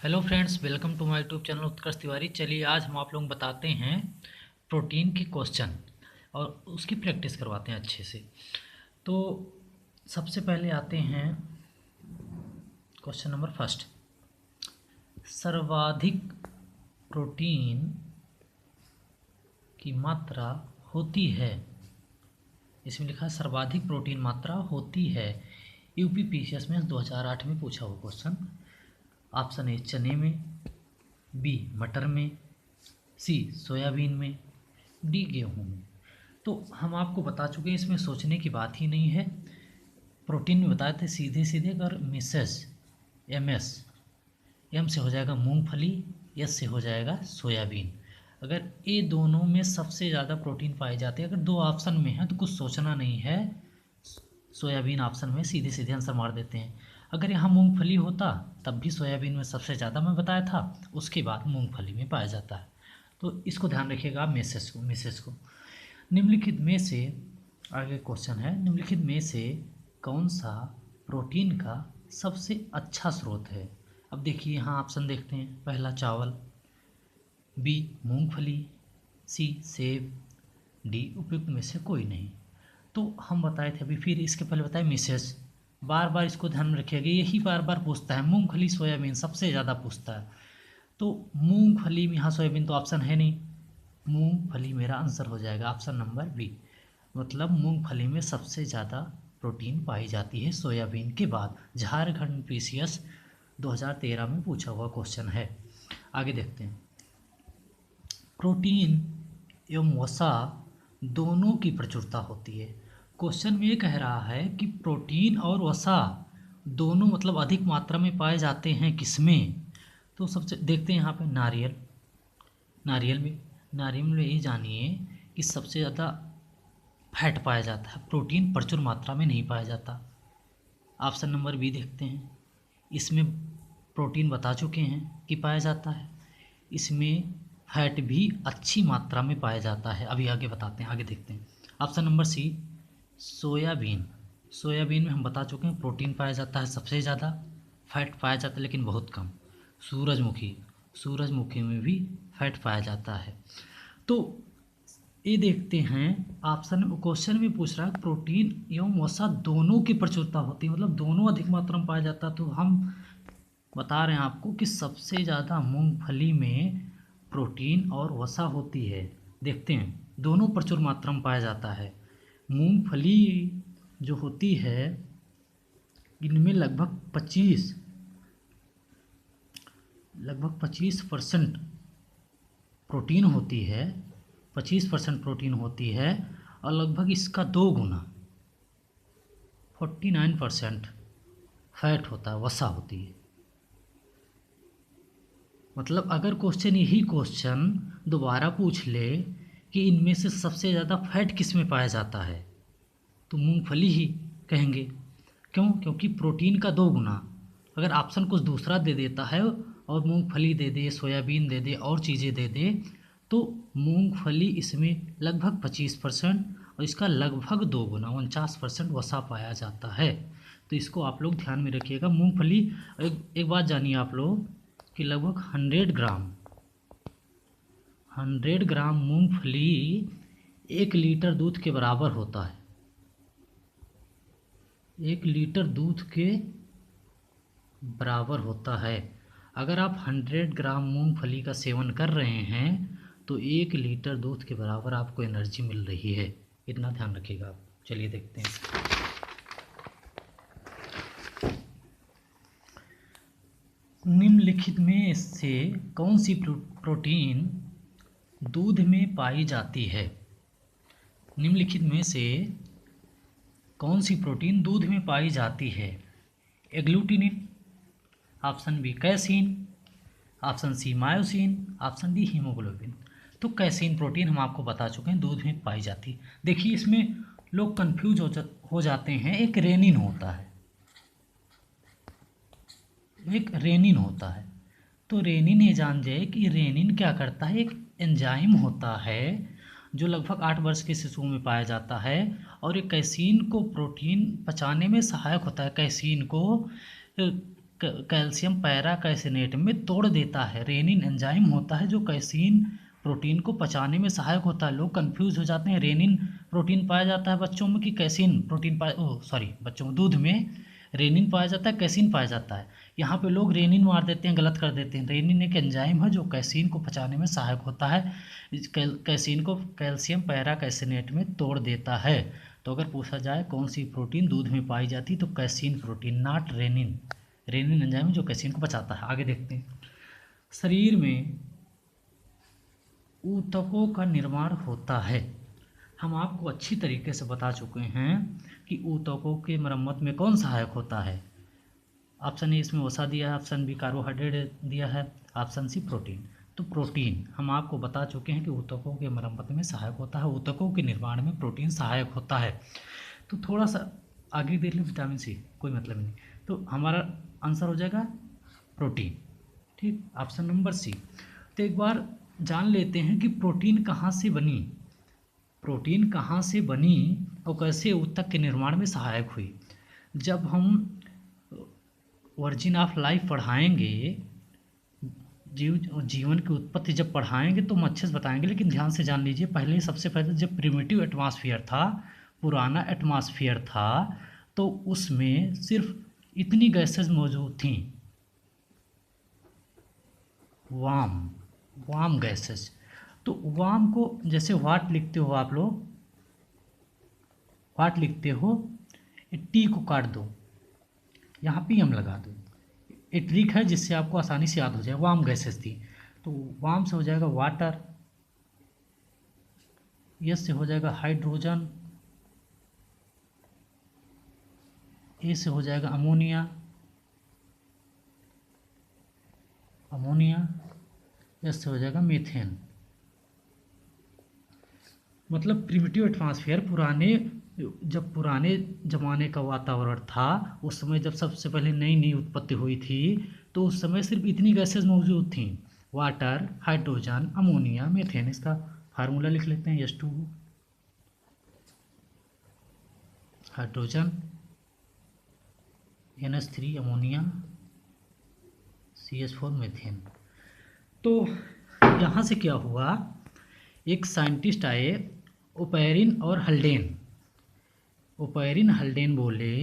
Hello friends, welcome to my YouTube channel Utkarsh Tiwari. चलिए आज हम आप लोगों को बताते हैं प्रोटीन के क्वेश्चन और उसकी प्रैक्टिस करवाते हैं अच्छे से। तो सबसे पहले आते हैं क्वेश्चन नंबर फर्स्ट। सर्वाधिक प्रोटीन की मात्रा होती है, इसमें लिखा है सर्वाधिक प्रोटीन मात्रा होती है। यूपीपीसीएस में 2008 में पूछा हुआ क्वेश्चन। ऑप्शन ए चने में, बी मटर में, सी सोयाबीन में, डी गेहूँ में। तो हम आपको बता चुके हैं, इसमें सोचने की बात ही नहीं है। प्रोटीन में बताए थे सीधे सीधे। अगर मिसेस एमएस, एम से हो जाएगा मूंगफली, एस से हो जाएगा सोयाबीन। अगर ये दोनों में सबसे ज़्यादा प्रोटीन पाई जाती है, अगर दो ऑप्शन में है तो कुछ सोचना नहीं है, सोयाबीन ऑप्शन में सीधे सीधे आंसर मार देते हैं। अगर यहाँ मूंगफली होता तब भी सोयाबीन में सबसे ज़्यादा मैं बताया था, उसके बाद मूंगफली में पाया जाता है। तो इसको ध्यान रखिएगा, मिसेस को। निम्नलिखित में से, आगे क्वेश्चन है, निम्नलिखित में से कौन सा प्रोटीन का सबसे अच्छा स्रोत है। अब देखिए यहाँ ऑप्शन देखते हैं। पहला चावल, बी मूंगफली, सी सेब, डी उपयुक्त में से कोई नहीं। तो हम बताए थे अभी, फिर इसके पहले बताए मिसेस। बार बार इसको ध्यान में रखिएगा, यही बार बार पूछता है। मूंगफली सोयाबीन सबसे ज़्यादा पूछता है। तो मूंगफली में, यहाँ सोयाबीन तो ऑप्शन है नहीं, मूंगफली मेरा आंसर हो जाएगा ऑप्शन नंबर बी। मतलब मूंगफली में सबसे ज़्यादा प्रोटीन पाई जाती है सोयाबीन के बाद। झारखंड पीसीएस 2013 में पूछा हुआ क्वेश्चन है। आगे देखते हैं। प्रोटीन एवं वसा दोनों की प्रचुरता होती है। क्वेश्चन में ये कह रहा है कि प्रोटीन और वसा दोनों मतलब अधिक मात्रा में पाए जाते हैं किसमें। तो सबसे देखते हैं यहाँ पे नारियल में ये जानिए कि सबसे ज़्यादा फैट पाया जाता है, प्रोटीन प्रचुर मात्रा में नहीं पाया जाता। ऑप्शन नंबर बी देखते हैं। इसमें प्रोटीन बता चुके हैं कि पाया जाता है, इसमें फैट भी अच्छी मात्रा में पाया जाता है। अभी आगे बताते हैं, आगे देखते हैं। ऑप्शन नंबर सी सोयाबीन में हम बता चुके हैं प्रोटीन पाया जाता है सबसे ज़्यादा, फैट पाया जाता है लेकिन बहुत कम। सूरजमुखी में भी फैट पाया जाता है। तो ये देखते हैं, ऑप्शन क्वेश्चन में पूछ रहा है प्रोटीन एवं वसा दोनों की प्रचुरता होती है, मतलब दोनों अधिक मात्रा में पाया जाता है। तो हम बता रहे हैं आपको कि सबसे ज़्यादा मूंगफली में प्रोटीन और वसा होती है। देखते हैं, दोनों प्रचुर मात्रा में पाया जाता है। मूंगफली जो होती है इनमें लगभग 25% प्रोटीन होती है, 25% प्रोटीन होती है। और लगभग इसका 2 गुना 49% फैट होता है, वसा होती है। मतलब अगर यही क्वेश्चन दोबारा पूछ ले कि इनमें से सबसे ज़्यादा फैट किस में पाया जाता है, तो मूंगफली ही कहेंगे। क्यों? क्योंकि प्रोटीन का 2 गुना। अगर ऑप्शन कुछ दूसरा दे देता है और मूंगफली दे दे, सोयाबीन दे दे, और चीज़ें दे दे, तो मूंगफली इसमें लगभग 25% और इसका लगभग 2 गुना 49% वसा पाया जाता है। तो इसको आप लोग ध्यान में रखिएगा। मूंगफली, एक बात जानिए आप लोग कि लगभग 100 ग्राम मूंगफली 1 लीटर दूध के बराबर होता है। 1 लीटर दूध के बराबर होता है। अगर आप 100 ग्राम मूंगफली का सेवन कर रहे हैं तो 1 लीटर दूध के बराबर आपको एनर्जी मिल रही है। इतना ध्यान रखिएगा आप। चलिए देखते हैं। निम्नलिखित में से कौन सी प्रोटीन दूध में पाई जाती है। निम्नलिखित में से कौन सी प्रोटीन दूध में पाई जाती है। Agglutinin, option B casein, option C myosin, option D haemoglobin. तो कैसीन प्रोटीन हम आपको बता चुके हैं दूध में पाई जाती है। देखिए इसमें लोग कंफ्यूज हो जाते हैं। एक रेनिन होता है। तो रेनिन, ये जान जाए कि रेनिन क्या करता है। एक एंजाइम होता है जो लगभग 8 वर्ष के शिशुओं में पाया जाता है, और ये कैसीन को प्रोटीन पचाने में सहायक होता है। कैल्शियम पैरा कैसिनेट में तोड़ देता है। रेनिन एंजाइम होता है जो कैसीन प्रोटीन को पचाने में सहायक होता है। लोग कंफ्यूज हो जाते हैं, रेनिन प्रोटीन पाया जाता है बच्चों में कि कैसीन प्रोटीन बच्चों में दूध में रेनिन पाया जाता है, कैसीन पाया जाता है। यहाँ पे लोग रेनिन मार देते हैं, गलत कर देते हैं। रेनिन एक एंजाइम है जो कैसीन को पचाने में सहायक होता है। कैसीन को कैल्शियम पैरा कैसिनेट में तोड़ देता है। तो अगर पूछा जाए कौन सी प्रोटीन दूध में पाई जाती तो casein protein, not rennin. Rennin enzyme जो कैसीन को पचाता है। आगे देखते हैं। शरीर में ऊतकों का निर्माण होता है। हम आपको अच्छी तरीके से बता चुके हैं कि ऊतकों के मरम्मत में कौन सहायक होता है। ऑप्शन ए इसमें वसा दिया है, ऑप्शन बी कार्बोहाइड्रेट दिया है, ऑप्शन सी प्रोटीन। तो प्रोटीन हम आपको बता चुके हैं कि ऊतकों के मरम्मत में सहायक होता है, ऊतकों के निर्माण में प्रोटीन सहायक होता है। तो थोड़ा सा आगे देख लें, विटामिन सी, कोई मतलब नहीं। तो हमारा आंसर हो जाएगा प्रोटीन। ठीक, ऑप्शन नंबर सी। तो एक बार जान लेते हैं कि प्रोटीन कहाँ से बनी, प्रोटीन कहाँ से बनी और कैसे ऊतक के निर्माण में सहायक हुई। जब हम ओरिजिन ऑफ लाइफ पढ़ाएंगे, जीवन की उत्पत्ति जब पढ़ाएंगे तो हम अच्छे से बताएंगे, लेकिन ध्यान से जान लीजिए। पहले सबसे पहले जब प्रिमिटिव एटमॉस्फेयर था, पुराना एटमॉस्फेयर था, तो उसमें सिर्फ इतनी गैसेस मौजूद थीं, वार्म गैसेस। तो वार्म को जैसे व्हाट लिखते हो आप लोग, व्हाट लिखते हो, टी को काट दो, यहाँ पी एम लगा दो। ये ट्रिक है जिससे आपको आसानी से याद हो जाए। वार्म गैसेस थी, तो वार्म से हो जाएगा वाटर, यस से हो जाएगा हाइड्रोजन, ए से हो जाएगा अमोनिया, एस से हो जाएगा मीथेन। मतलब प्रिमिटिव एटमॉस्फेयर, जब पुराने ज़माने का वातावरण था, उस समय जब सबसे पहले नई नई उत्पत्ति हुई थी, तो उस समय सिर्फ इतनी गैसेस मौजूद थीं, वाटर, हाइड्रोजन, अमोनिया, मीथेन। इसका फार्मूला लिख लेते हैं, H2 hydrogen, NH3 ammonia, CH4 methane. तो यहाँ से क्या हुआ, एक साइंटिस्ट आए, ओपेरिन और हल्डेन। ओपेरिन हल्डेन बोले,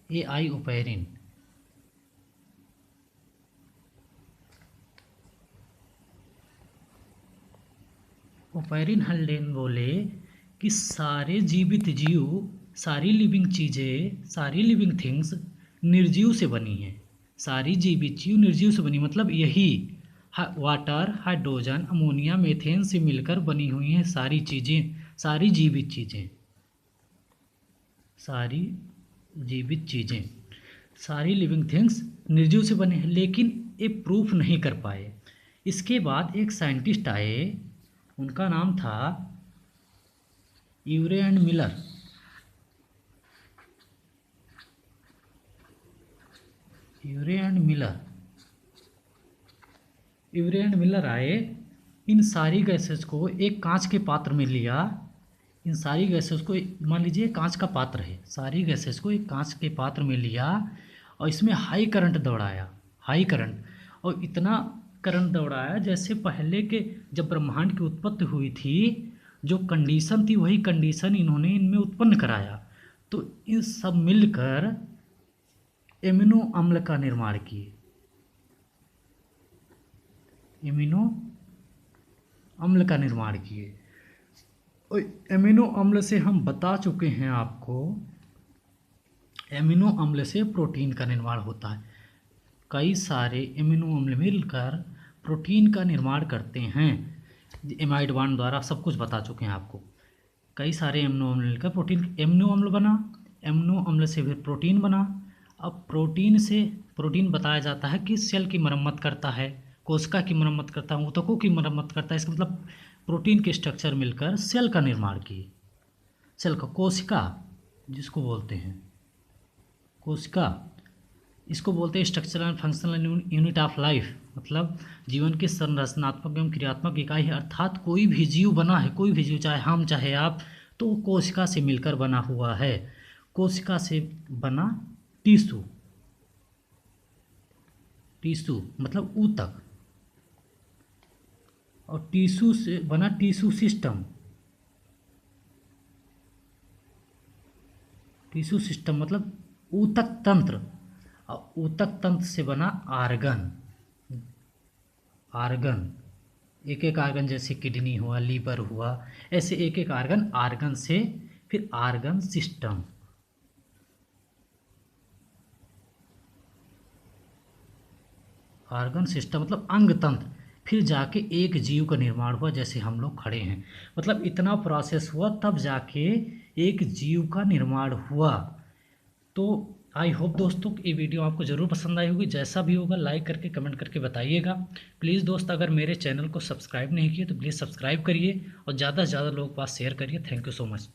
AI ओपेरिन, ओपेरिन हल्डेन बोले कि सारे जीवित जीव, सारी लिविंग चीज़ें, सारी लिविंग थिंग्स निर्जीव से बनी हैं। सारी जीवित जीव निर्जीव से बनी, मतलब यही वाटर, हाइड्रोजन, अमोनिया, मीथेन से मिलकर बनी हुई हैं सारी चीज़ें, सारी जीवित चीज़ें, सारी जीवित चीज़ें, सारी लिविंग थिंग्स निर्जीव से बने हैं। लेकिन ये प्रूफ नहीं कर पाए। इसके बाद एक साइंटिस्ट आए, उनका नाम था Urey and Miller. Urey and Miller आए, इन सारी गैसेस को एक कांच के पात्र में लिया। इन सारी गैसेस को, मान लीजिए कांच का पात्र है, सारी गैसेस को एक कांच के पात्र में लिया और इसमें हाई करंट दौड़ाया, हाई करंट, और इतना करंट दौड़ाया जैसे पहले के जब ब्रह्मांड की उत्पत्ति हुई थी, जो कंडीशन थी वही कंडीशन इन्होंने इनमें उत्पन्न कराया। तो इन सब मिलकर एमिनो अम्ल का निर्माण किए, एमिनो अम्ल का निर्माण किए। और एमिनो अम्ल से हम बता चुके हैं आपको, एमिनो अम्ल से प्रोटीन का निर्माण होता है। कई सारे एमिनो अम्ल मिलकर प्रोटीन का निर्माण करते हैं। एमाइड बॉन्ड द्वारा सब कुछ बता चुके हैं आपको। कई सारे एमिनो अम्ल मिलकर प्रोटीन, एमिनो अम्ल बना, एमिनो अम्ल से फिर प्रोटीन बना। अब प्रोटीन से, प्रोटीन बताया जाता है कि सेल की मरम्मत करता है, कोशिका की मरम्मत करता है, ऊतकों की मरम्मत करता है। इसका मतलब प्रोटीन के स्ट्रक्चर मिलकर सेल का निर्माण किए। सेल का, कोशिका जिसको बोलते हैं, कोशिका इसको बोलते हैं structural and functional unit of life, मतलब जीवन की संरचनात्मक एवं क्रियात्मक इकाई है। अर्थात कोई भी जीव बना है, कोई भी जीव, चाहे हम चाहे आप, तो कोशिका से मिलकर बना हुआ है। कोशिका से बना टिश्यू, टिश्यू मतलब ऊतक, और टिश्यू से बना टिश्यू सिस्टम। टिश्यू सिस्टम मतलब ऊतक तंत्र, और ऊतक तंत्र से बना आर्गन। आर्गन, एक एक आर्गन, जैसे किडनी हुआ, लीवर हुआ, ऐसे एक एक आर्गन, आर्गन से फिर आर्गन सिस्टम। आर्गन सिस्टम मतलब अंग तंत्र, फिर जाके एक जीव का निर्माण हुआ, जैसे हम लोग खड़े हैं। मतलब इतना प्रोसेस हुआ तब जाके एक जीव का निर्माण हुआ। तो आई होप दोस्तों ये वीडियो आपको ज़रूर पसंद आई होगी। जैसा भी होगा लाइक करके कमेंट करके बताइएगा। प्लीज़ दोस्त, अगर मेरे चैनल को सब्सक्राइब नहीं किए तो प्लीज़ सब्सक्राइब करिए और ज़्यादा से ज़्यादा लोगों के पास शेयर करिए। Thank you so much.